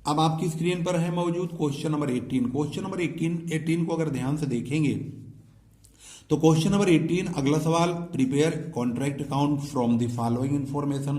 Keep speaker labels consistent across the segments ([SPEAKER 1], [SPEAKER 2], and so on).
[SPEAKER 1] अब आपकी स्क्रीन पर है मौजूद क्वेश्चन नंबर 18। क्वेश्चन नंबर 18 को अगर ध्यान से देखेंगे तो क्वेश्चन नंबर 18 अगला सवाल, prepare contract account from the following information.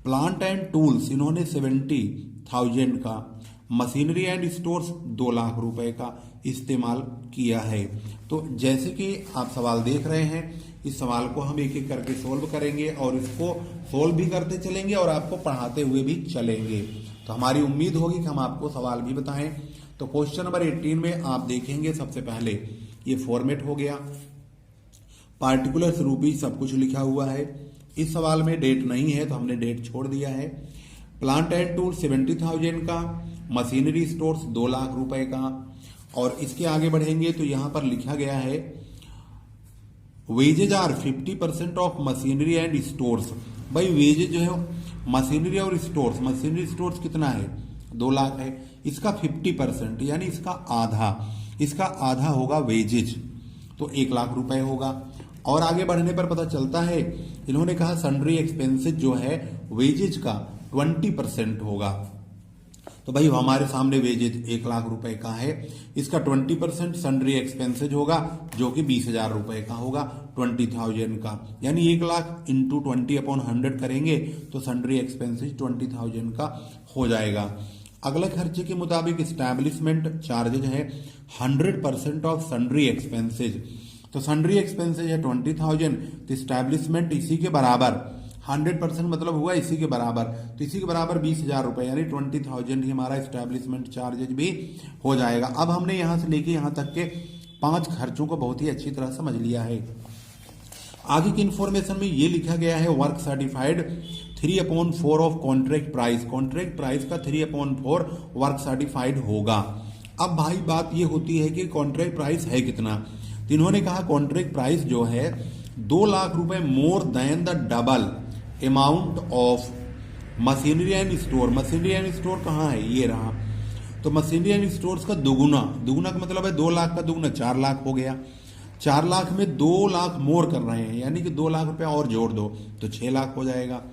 [SPEAKER 1] Plant and tools इन्होंने 70,000 का, मशीनरी एंड स्टोर्स 2 लाख रुपए का इस्तेमाल किया है। तो जैसे कि आप सवाल देख रहे हैं, इस सवाल को हम एक एक करके सोल्व करेंगे और इसको सोल्व भी करते चलेंगे और आपको पढ़ाते हुए भी चलेंगे। तो हमारी उम्मीद होगी कि हम आपको सवाल भी बताएं। तो क्वेश्चन नंबर 18 में आप देखेंगे सबसे पहले ये फॉर्मेट हो गया, पार्टिकुलर्स रूपी सब कुछ लिखा हुआ है। इस सवाल में डेट नहीं है तो हमने डेट छोड़ दिया है। प्लांट एंड टूल 70,000 का, मशीनरी स्टोर्स 2 लाख रुपए का। और इसके आगे बढ़ेंगे तो यहां पर लिखा गया है wages are 50% of machinery and stores. भाई वेजेज जो है मशीनरी और स्टोर्स, मशीनरी स्टोर्स कितना है 2 लाख है, इसका 50% यानी इसका आधा होगा वेजेज, तो 1 लाख रुपए होगा। और आगे बढ़ने पर पता चलता है इन्होंने कहा सन्ड्री एक्सपेंसेज जो है वेजेज का 20% होगा। तो भाई हमारे सामने वेजेज 1 लाख रुपए का है, इसका 20% सन्ड्री एक्सपेंसेज होगा जो कि 20,000 रुपए का होगा 20,000 का, यानी 1 लाख इंटू 20/100 करेंगे तो सन्ड्री एक्सपेंसेज 20,000 का हो जाएगा। अगले खर्चे के मुताबिक स्टैब्लिशमेंट चार्जेज है 100% ऑफ सन्ड्री एक्सपेंसेज। तो सन्ड्री एक्सपेंसेज है 20,000, तो स्टैब्लिशमेंट इसी के बराबर 100% मतलब हुआ इसी के बराबर, तो इसी के बराबर 20,000 रुपए यानी 20,000 ही हमारा स्टैब्लिशमेंट चार्जेज भी हो जाएगा। अब हमने यहां से लेके यहां तक के 5 खर्चों को बहुत ही अच्छी तरह समझ लिया है। आगे की इंफॉर्मेशन में ये लिखा गया है work certified 3/4 of contract price. Contract price का 3/4 वर्क सर्टिफाइड होगा। अब भाई बात ये होती है कि कॉन्ट्रैक्ट प्राइस है कितना, तो इन्होंने कहा कॉन्ट्रैक्ट प्राइस जो है 2 लाख रुपए more than the double amount of machinery and store. Machinery and store कहाँ है, ये रहा। तो मशीनरी एंड स्टोर्स का दुगुना का मतलब है 2 लाख का दुगुना 4 लाख हो गया। 4 लाख में 2 लाख मोर कर रहे हैं यानी कि 2 लाख रुपया और जोड़ दो तो 6 लाख हो जाएगा।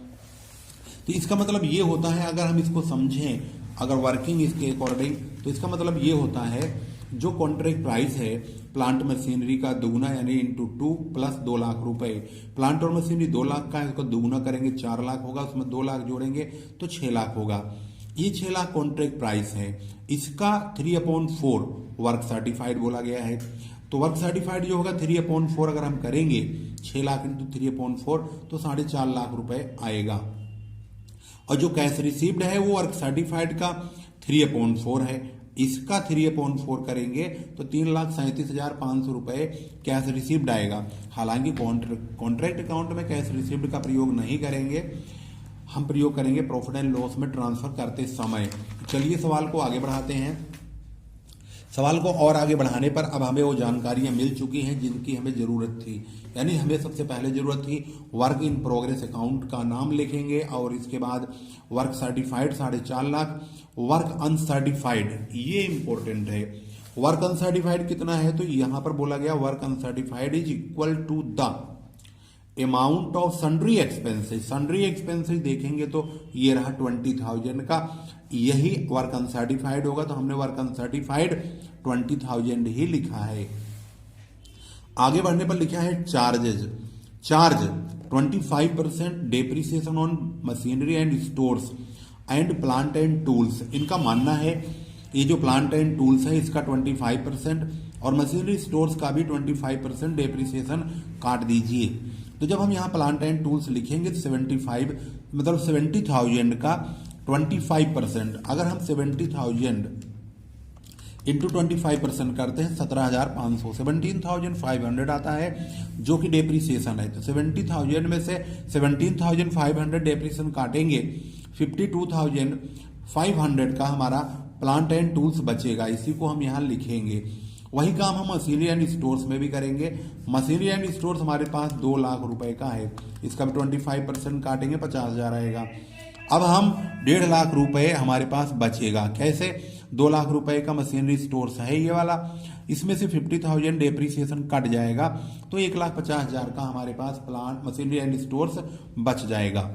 [SPEAKER 1] तो इसका मतलब ये होता है, अगर हम इसको समझें, अगर वर्किंग इसके अकॉर्डिंग, तो इसका मतलब ये होता है जो कॉन्ट्रैक्ट प्राइस है प्लांट मशीनरी का दुगुना यानी इंटू 2 प्लस 2 लाख रुपए। प्लांट और मशीनरी 2 लाख का है, उसको दुगुना करेंगे 4 लाख होगा, उसमें 2 लाख जोड़ेंगे तो 6 लाख होगा। ये 6 लाख कॉन्ट्रैक्ट प्राइस है, इसका 3/4 वर्क सर्टिफाइड बोला गया है। तो वर्क सर्टिफाइड जो होगा 3/4 अगर हम करेंगे 6 लाख इंटू 3/4 तो 4.5 लाख रुपए आएगा। और जो कैश रिसीव्ड है वो वर्क सर्टिफाइड का 3/4 है, इसका 3/4 करेंगे तो 3,37,500 रुपए कैश रिसीव्ड आएगा। हालांकि कॉन्ट्रैक्ट अकाउंट में कैश रिसीव्ड का प्रयोग नहीं करेंगे, हम प्रयोग करेंगे प्रॉफिट एंड लॉस में ट्रांसफर करते समय। चलिए सवाल को आगे बढ़ाते हैं। सवाल को और आगे बढ़ाने पर अब हमें वो जानकारियां मिल चुकी हैं जिनकी हमें जरूरत थी। यानी हमें सबसे पहले जरूरत थी वर्क इन प्रोग्रेस अकाउंट का नाम लिखेंगे और इसके बाद work certified 4.5 lakh, work uncertified ये इंपॉर्टेंट है। वर्क अनसर्टिफाइड कितना है, तो यहां पर बोला गया work uncertified is equal to the amount of sundry expenses. Sundry expenses देखेंगे तो ये रहा 20,000 का, यही वर्क अनसर्टिफाइड होगा, तो हमने वर्क अनसर्टिफाइड 20,000 ही लिखा है। आगे बढ़ने पर लिखा है charges. Charge 25% depreciation on machinery and stores and plant and tools. इनका मानना है ये जो प्लांट एंड टूल्स है इसका 25% और मशीनरी स्टोर्स का भी 25% डेप्रिसिएशन काट दीजिए। तो जब हम यहाँ प्लांट एंड टूल्स लिखेंगे तो 75 मतलब 70,000 का 25%, अगर हम 70,000 इंटू 25% करते हैं 17,500 17,500 आता है जो कि डेप्रिसिएशन है। तो 70,000 में से 17,500 डेप्रिसिएशन काटेंगे, 52,500 का हमारा प्लांट एंड टूल्स बचेगा, इसी को हम यहाँ लिखेंगे। वही काम हम मशीनरी एंड स्टोर्स में भी करेंगे। मशीनरी एंड स्टोर्स हमारे पास 2 लाख रुपए का है, इसका भी 25% काटेंगे 50,000 आएगा। अब हम 1.5 लाख रुपए हमारे पास बचेगा। कैसे, 2 लाख रुपए का मशीनरी स्टोर्स है ये वाला, इसमें से 50,000 डेप्रिसिएशन कट जाएगा तो 1,50,000 का हमारे पास प्लांट मशीनरी एंड स्टोर्स बच जाएगा।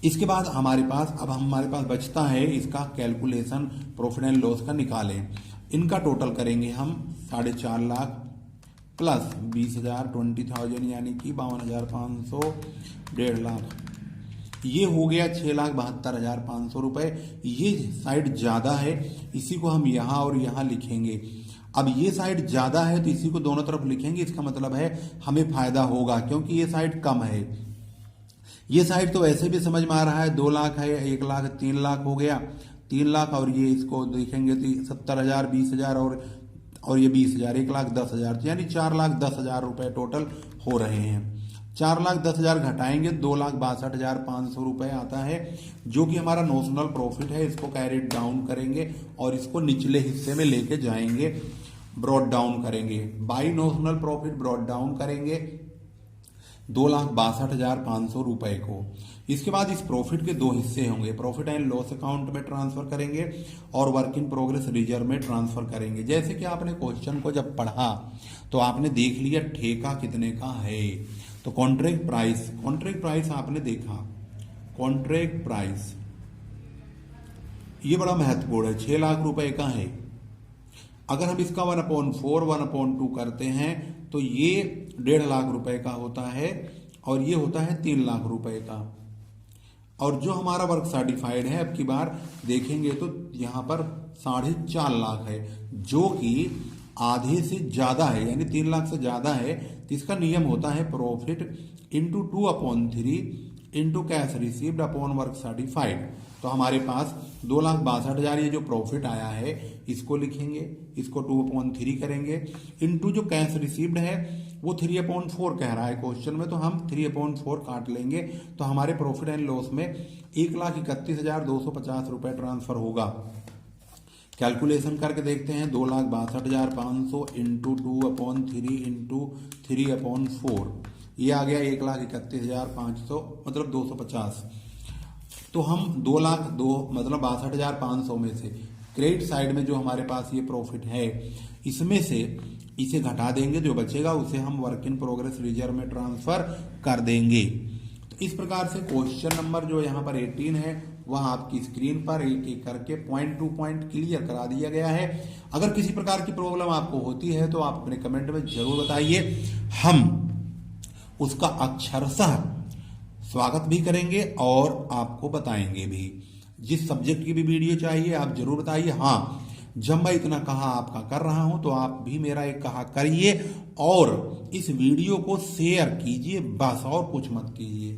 [SPEAKER 1] इसके बाद हमारे पास बचता है इसका कैलकुलेशन प्रॉफिट एंड लॉस का निकालें। इनका टोटल करेंगे हम 4.5 लाख प्लस 20,000 20,000 यानी कि 52,500 1.5 लाख, ये हो गया 6,72,500 रुपए। ये साइड ज्यादा है, इसी को हम यहाँ और यहाँ लिखेंगे। अब ये साइड ज्यादा है तो इसी को दोनों तरफ लिखेंगे, इसका मतलब है हमें फायदा होगा क्योंकि ये साइड कम है। ये साइड तो वैसे भी समझ में आ रहा है 2 लाख है, 1 लाख 3 लाख हो गया, 3 लाख और ये इसको देखेंगे तो 70,000 20,000 और ये 20,000 1,10,000 यानी 4,10,000 रुपए टोटल हो रहे हैं। 4,10,000 घटाएंगे 2,62,500 रुपए आता है जो कि हमारा नोशनल प्रॉफिट है। इसको कैरी डाउन करेंगे और इसको निचले हिस्से में लेके जाएंगे, ब्रॉड डाउन करेंगे। By notional profit brought down करेंगे 2,62,500 रुपए को। इसके बाद इस प्रॉफिट के दो हिस्से होंगे, प्रॉफिट एंड लॉस अकाउंट में ट्रांसफर करेंगे और वर्क इन प्रोग्रेस रिजर्व में ट्रांसफर करेंगे। जैसे कि आपने क्वेश्चन को जब पढ़ा तो आपने देख लिया ठेका कितने का है, तो कॉन्ट्रैक्ट प्राइस आपने देखा, कॉन्ट्रैक्ट प्राइस ये बड़ा महत्वपूर्ण है, 6 लाख रुपए का है। अगर हम इसका 1/4 1/2 करते हैं तो ये 1.5 लाख रुपए का होता है और ये होता है 3 लाख रुपए का। और जो हमारा वर्क सर्टिफाइड है अब की बार देखेंगे तो यहां पर 4.5 लाख है जो कि आधे से ज्यादा है, यानी 3 लाख से ज्यादा है। तो इसका नियम होता है profit into 2/3 into cash received upon work certified. तो हमारे पास 2,62,000 ये जो प्रॉफिट आया है इसको लिखेंगे, इसको 2/3 करेंगे इंटू जो कैश रिसीव्ड है वो 3/4 कह रहा है क्वेश्चन में, तो हम 3/4 काट लेंगे तो हमारे प्रॉफिट एंड लॉस में 1,31,250 रुपए ट्रांसफर होगा। कैलकुलेशन करके देखते हैं, 2,62,500 इंटू 2/3 इंटू 3/4 ये आ गया 1,31,500 मतलब 250। तो हम 62,500 में से क्रेडिट साइड में जो हमारे पास ये प्रॉफिट है इसमें से इसे घटा देंगे, जो बचेगा उसे हम वर्क इन प्रोग्रेस रिजर्व में ट्रांसफर कर देंगे। तो इस प्रकार से क्वेश्चन नंबर जो यहाँ पर 18 है वह आपकी स्क्रीन पर एक एक करके पॉइंट टू पॉइंट क्लियर करा दिया गया है। अगर किसी प्रकार की प्रॉब्लम आपको होती है तो आप अपने कमेंट में जरूर बताइए, हम उसका अक्षरशः स्वागत भी करेंगे और आपको बताएंगे भी। जिस सब्जेक्ट की भी वीडियो चाहिए आप जरूर बताइए। हाँ, जब मैं इतना कहा आपका कर रहा हूं तो आप भी मेरा एक कहा करिए और इस वीडियो को शेयर कीजिए, बस और कुछ मत कीजिए।